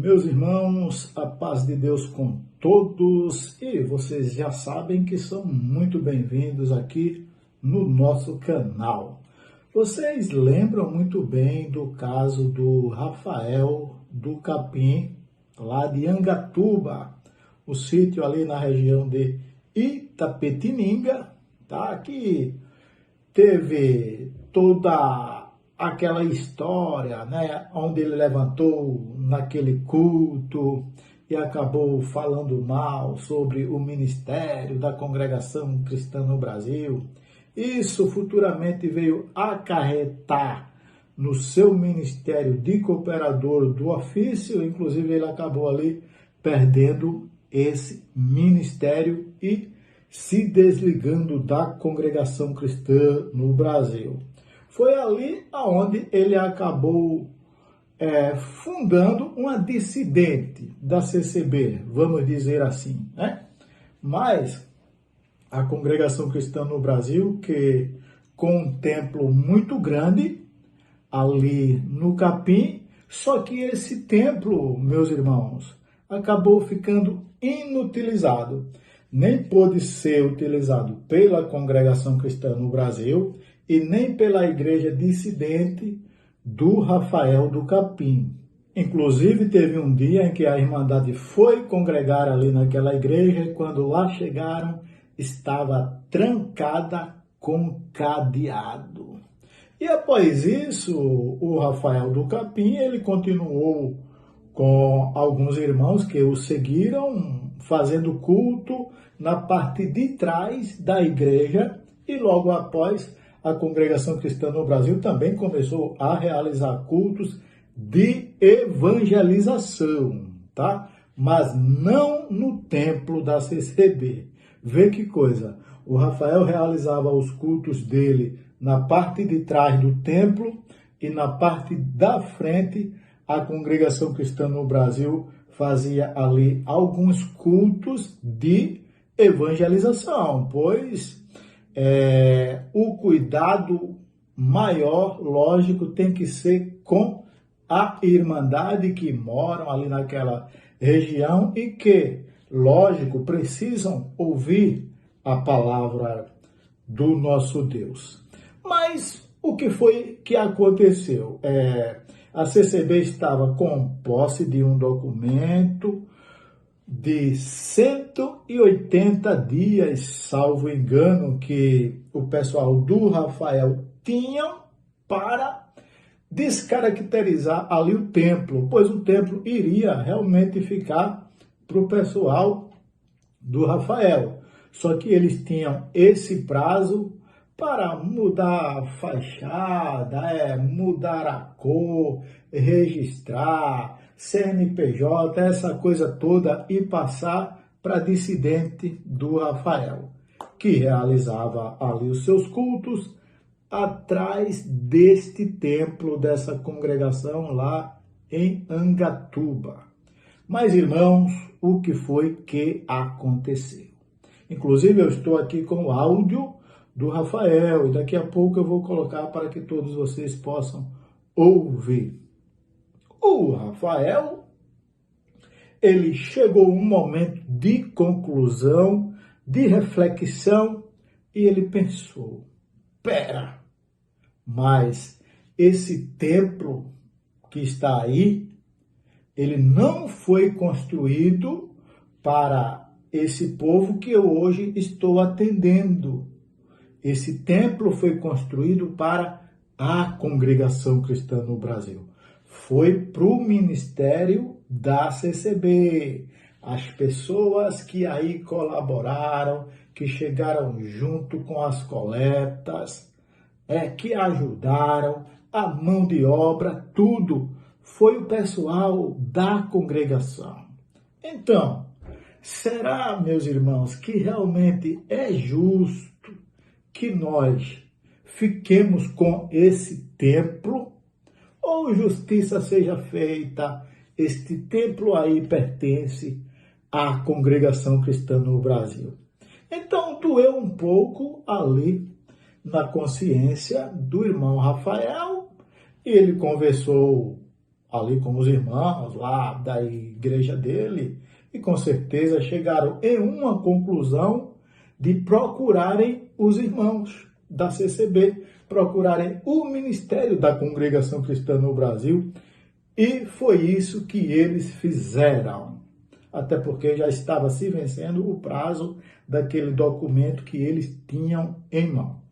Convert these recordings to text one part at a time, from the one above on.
Meus irmãos, a paz de Deus com todos, e vocês já sabem que são muito bem-vindos aqui no nosso canal. Vocês lembram muito bem do caso do Rafael do Capim, lá de Angatuba, o sítio ali na região de Itapetininga, tá? Que teve toda aquela história, né, onde ele levantou naquele culto e acabou falando mal sobre o ministério da Congregação Cristã no Brasil. Isso futuramente veio acarretar no seu ministério de cooperador do ofício, inclusive ele acabou ali perdendo esse ministério e se desligando da Congregação Cristã no Brasil. Foi ali onde ele acabou fundando uma dissidente da CCB, vamos dizer assim, né? Mas a Congregação Cristã no Brasil, que com um templo muito grande ali no Capim, só que esse templo, meus irmãos, acabou ficando inutilizado. Nem pôde ser utilizado pela Congregação Cristã no Brasil e nem pela igreja dissidente do Rafael do Capim. Inclusive, teve um dia em que a Irmandade foi congregar ali naquela igreja e quando lá chegaram, estava trancada com cadeado. E após isso, o Rafael do Capim, ele continuou com alguns irmãos que o seguiram, fazendo culto na parte de trás da igreja, e logo após a Congregação Cristã no Brasil também começou a realizar cultos de evangelização, tá? Mas não no templo da CCB. Vê que coisa, o Rafael realizava os cultos dele na parte de trás do templo e na parte da frente a Congregação Cristã no Brasil fazia ali alguns cultos de evangelização, pois o cuidado maior, lógico, tem que ser com a irmandade que moram ali naquela região e que, lógico, precisam ouvir a palavra do nosso Deus. Mas o que foi que aconteceu? A CCB estava com posse de um documento de 180 dias, salvo engano, que o pessoal do Rafael tinha para descaracterizar ali o templo, pois o templo iria realmente ficar para o pessoal do Rafael. Só que eles tinham esse prazo para mudar a fachada, mudar a cor, registrar, CNPJ, essa coisa toda, e passar para dissidente do Rafael, que realizava ali os seus cultos atrás deste templo, dessa congregação lá em Angatuba. Mas, irmãos, o que foi que aconteceu? Inclusive, eu estou aqui com o áudio do Rafael e daqui a pouco eu vou colocar para que todos vocês possam ouvir. O Rafael, ele chegou um momento de conclusão, de reflexão, e ele pensou, mas esse templo que está aí, ele não foi construído para esse povo que eu hoje estou atendendo. Esse templo foi construído para a Congregação Cristã no Brasil. Foi para o ministério da CCB. As pessoas que aí colaboraram, que chegaram junto com as coletas, que ajudaram, a mão de obra, tudo foi o pessoal da congregação. Então, será, meus irmãos, que realmente é justo que nós fiquemos com esse templo, ou justiça seja feita, este templo aí pertence à Congregação Cristã no Brasil? Então, doeu um pouco ali na consciência do irmão Rafael, e ele conversou ali com os irmãos lá da igreja dele e com certeza chegaram em uma conclusão de procurarem os irmãos da CCB, procurarem o Ministério da Congregação Cristã no Brasil, e foi isso que eles fizeram. Até porque já estava se vencendo o prazo daquele documento que eles tinham em mão.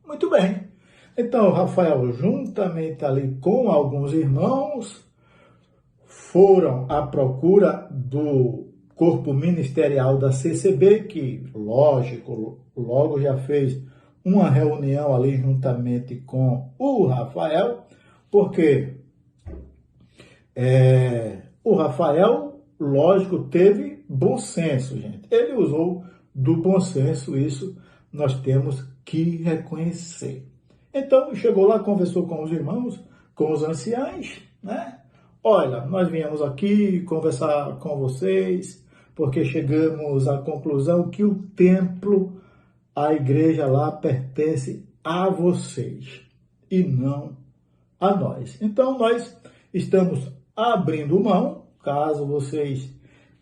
Muito bem. Então, Rafael, juntamente ali com alguns irmãos, foram à procura do corpo ministerial da CCB, que, lógico, logo já fez uma reunião ali juntamente com o Rafael, porque o Rafael, lógico, teve bom senso, gente. Ele usou do bom senso, isso nós temos que reconhecer. Então, chegou lá, conversou com os irmãos, com os anciãos, né? Olha, nós viemos aqui conversar com vocês, porque chegamos à conclusão que o templo, a igreja lá, pertence a vocês e não a nós. Então, nós estamos abrindo mão, caso vocês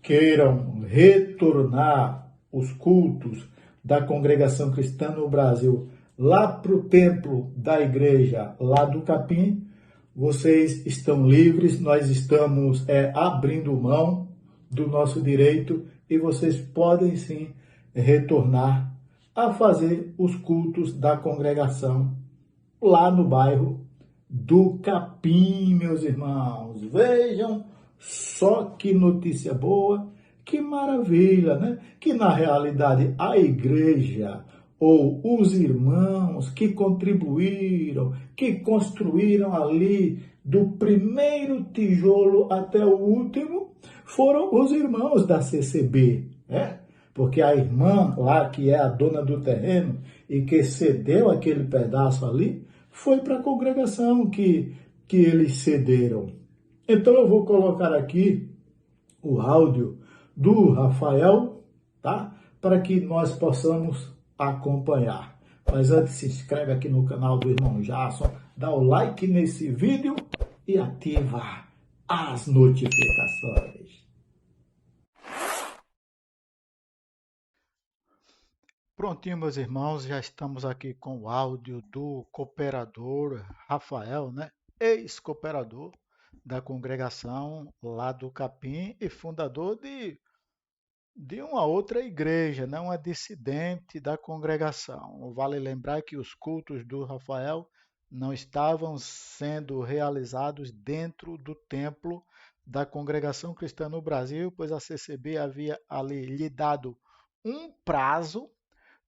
queiram retornar os cultos da Congregação Cristã no Brasil lá para o templo da igreja lá do Capim, vocês estão livres, nós estamos abrindo mão do nosso direito e vocês podem sim retornar a fazer os cultos da congregação lá no bairro do Capim, meus irmãos. Vejam só que notícia boa, que maravilha, né? Que na realidade a igreja ou os irmãos que contribuíram, que construíram ali do primeiro tijolo até o último, foram os irmãos da CCB, né? Porque a irmã lá, que é a dona do terreno e que cedeu aquele pedaço ali, foi para a congregação que eles cederam. Então eu vou colocar aqui o áudio do Rafael, tá? Para que nós possamos acompanhar. Mas antes, se inscreve aqui no canal do Irmão Jason, dá o like nesse vídeo e ativa as notificações. Prontinho, meus irmãos, já estamos aqui com o áudio do cooperador Rafael, né? Ex-cooperador da congregação lá do Capim e fundador de uma outra igreja, né? Uma dissidente da congregação. Vale lembrar que os cultos do Rafael não estavam sendo realizados dentro do templo da Congregação Cristã no Brasil, pois a CCB havia ali lhe dado um prazo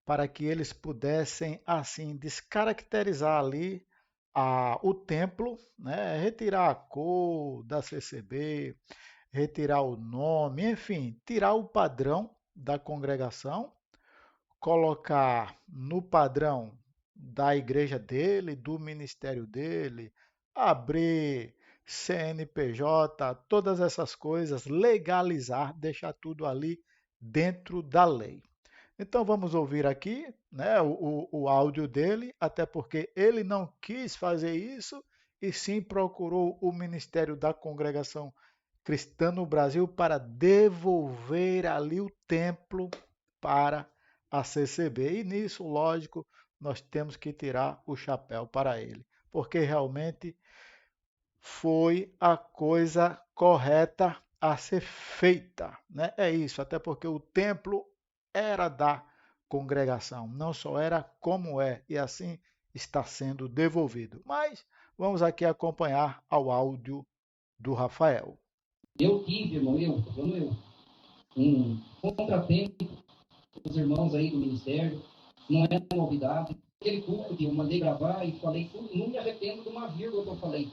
para que eles pudessem, assim, descaracterizar ali o templo, né? Retirar a cor da CCB, retirar o nome, enfim, tirar o padrão da congregação, colocar no padrão da igreja dele, do ministério dele, abrir CNPJ, todas essas coisas, legalizar, deixar tudo ali dentro da lei. Então vamos ouvir aqui, né, o áudio dele, até porque ele não quis fazer isso e sim procurou o Ministério da Congregação Cristã no Brasil para devolver ali o templo para a CCB. E nisso, lógico, nós temos que tirar o chapéu para ele, porque realmente foi a coisa correta a ser feita, né? É isso, até porque o templo era da congregação, não só era como é, e assim está sendo devolvido. Mas vamos aqui acompanhar ao áudio do Rafael. Eu tive, irmão, um contratempo com os irmãos aí do ministério, não é novidade. Aquele culto que eu mandei gravar e falei tudo, não me arrependo de uma vírgula que eu falei,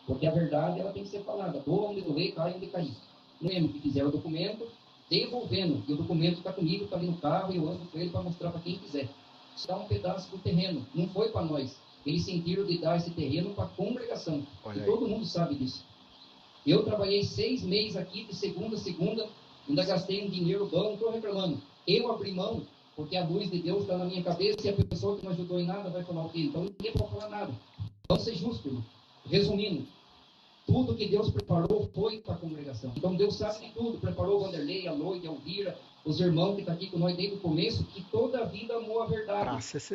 porque a verdade ela tem que ser falada. Doa onde doer, cai onde cair. Lembro que fizeram o documento, devolvendo, e o documento está comigo, está ali no carro, e eu ando com ele para mostrar para quem quiser. Isso dá um pedaço do terreno, não foi para nós. Eles sentiram de dar esse terreno para a congregação, e todo mundo sabe disso. Eu trabalhei 6 meses aqui, de segunda a segunda, ainda gastei um dinheiro bom, não estou reclamando. Eu abri mão, porque a luz de Deus está na minha cabeça e a pessoa que não ajudou em nada vai falar o quê? Então ninguém pode falar nada. Vamos ser justos, irmão. Resumindo, tudo que Deus preparou foi para a congregação. Então Deus sabe de tudo, preparou o Vanderlei, a Loide, a Elvira, os irmãos que estão aqui com nós desde o começo, que toda a vida amou a verdade.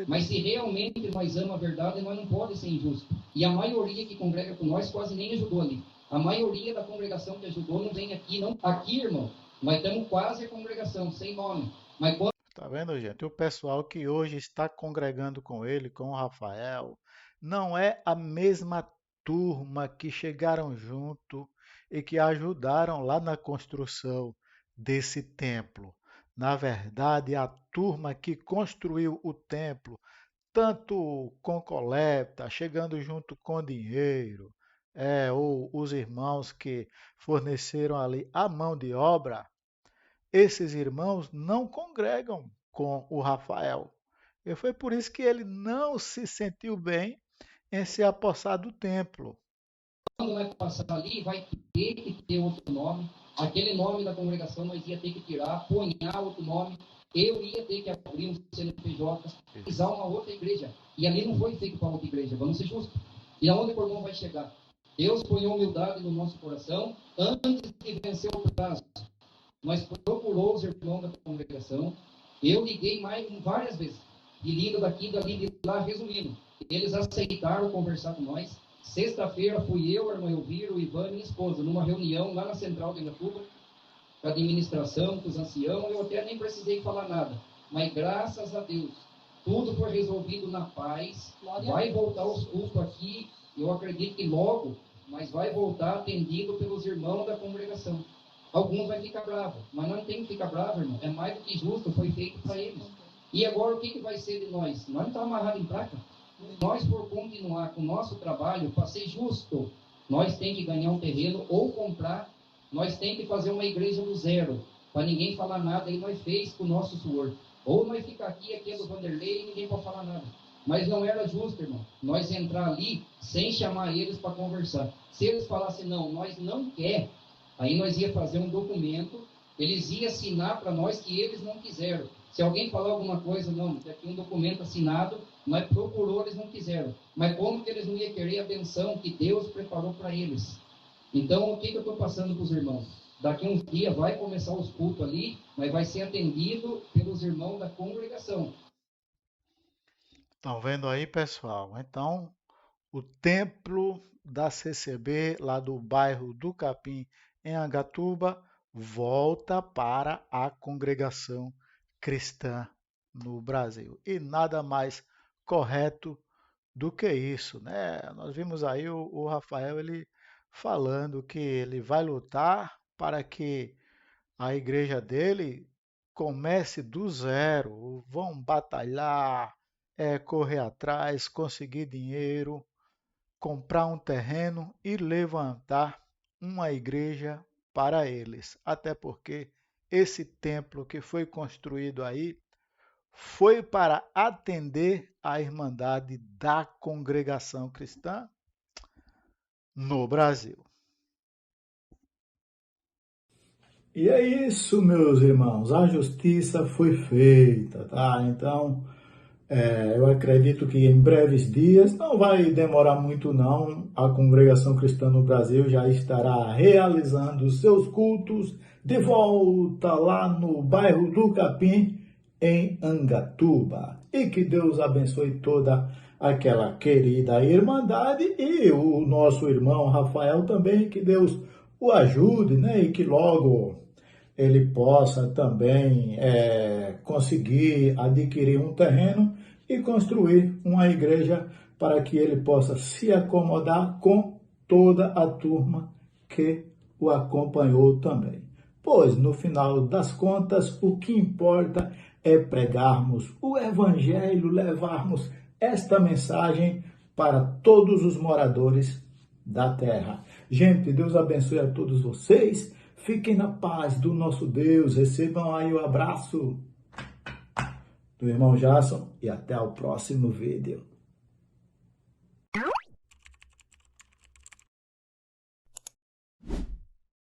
Mas se realmente nós amamos a verdade, nós não podemos ser injustos. E a maioria que congrega com nós quase nem ajudou ali. A maioria da congregação que ajudou não vem aqui, não. Aqui, irmão, nós estamos quase a congregação, sem nome. Mas quando... Tá vendo, gente? O pessoal que hoje está congregando com ele, com o Rafael, não é a mesma turma que chegaram junto e que ajudaram lá na construção desse templo. Na verdade, a turma que construiu o templo, tanto com coleta, chegando junto com dinheiro, ou os irmãos que forneceram ali a mão de obra, esses irmãos não congregam com o Rafael. E foi por isso que ele não se sentiu bem em se apossar do templo. Quando vai passar ali, vai ter que ter outro nome. Aquele nome da congregação nós ia ter que tirar, apunhar outro nome. Eu ia ter que abrir um CNPJ, usar uma outra igreja. E ali não foi feito para outra igreja, vamos ser justos. E aonde o irmão vai chegar? Deus põe humildade no nosso coração antes de vencer o prazo. Nós procuramos os irmãos da congregação. Eu liguei várias vezes. De liga daqui, dali, de lá, resumindo. Eles aceitaram conversar com nós. Sexta-feira fui eu, a irmã Elvira, o Ivan e minha esposa, numa reunião lá na Central de Angatuba, com a administração, com os anciãos. Eu até nem precisei falar nada. Mas graças a Deus, tudo foi resolvido na paz. Vai voltar os cultos aqui. Eu acredito que logo, mas vai voltar atendido pelos irmãos da congregação. Alguns vai ficar bravo, mas não tem que ficar bravo, irmão. É mais do que justo, foi feito para eles. E agora o que vai ser de nós? Nós não estamos amarrados em placa. Nós, por continuar com o nosso trabalho, para ser justo, nós temos que ganhar um terreno ou comprar. Nós temos que fazer uma igreja do zero, para ninguém falar nada. E nós fez com o nosso suor. Ou nós ficar aqui é do Vanderlei e ninguém pode falar nada. Mas não era justo, irmão, nós entrar ali sem chamar eles para conversar. Se eles falassem, não, nós não quer, aí nós ia fazer um documento, eles iam assinar para nós que eles não quiseram. Se alguém falar alguma coisa, não, tem aqui um documento assinado, nós procurou, eles não quiseram. Mas como que eles não iam querer a benção que Deus preparou para eles? Então, o que eu estou passando para os irmãos? Daqui uns dias vai começar os cultos ali, mas vai ser atendido pelos irmãos da congregação. Estão vendo aí, pessoal? Então, o templo da CCB, lá do bairro do Capim, em Angatuba, volta para a congregação cristã no Brasil. E nada mais correto do que isso, né? Nós vimos aí o Rafael ele falando que ele vai lutar para que a igreja dele comece do zero, vão batalhar, correr atrás, conseguir dinheiro, comprar um terreno e levantar uma igreja para eles. Até porque esse templo que foi construído aí foi para atender a Irmandade da Congregação Cristã no Brasil. E é isso, meus irmãos, a justiça foi feita, tá? Então, eu acredito que em breves dias, não vai demorar muito não, a Congregação Cristã no Brasil já estará realizando os seus cultos de volta lá no bairro do Capim, em Angatuba. E que Deus abençoe toda aquela querida irmandade e o nosso irmão Rafael também, que Deus o ajude, né? E que logo ele possa também conseguir adquirir um terreno e construir uma igreja para que ele possa se acomodar com toda a turma que o acompanhou também. Pois, no final das contas, o que importa é pregarmos o Evangelho, levarmos esta mensagem para todos os moradores da terra. Gente, Deus abençoe a todos vocês. Fiquem na paz do nosso Deus. Recebam aí o abraço do irmão Jason e até o próximo vídeo.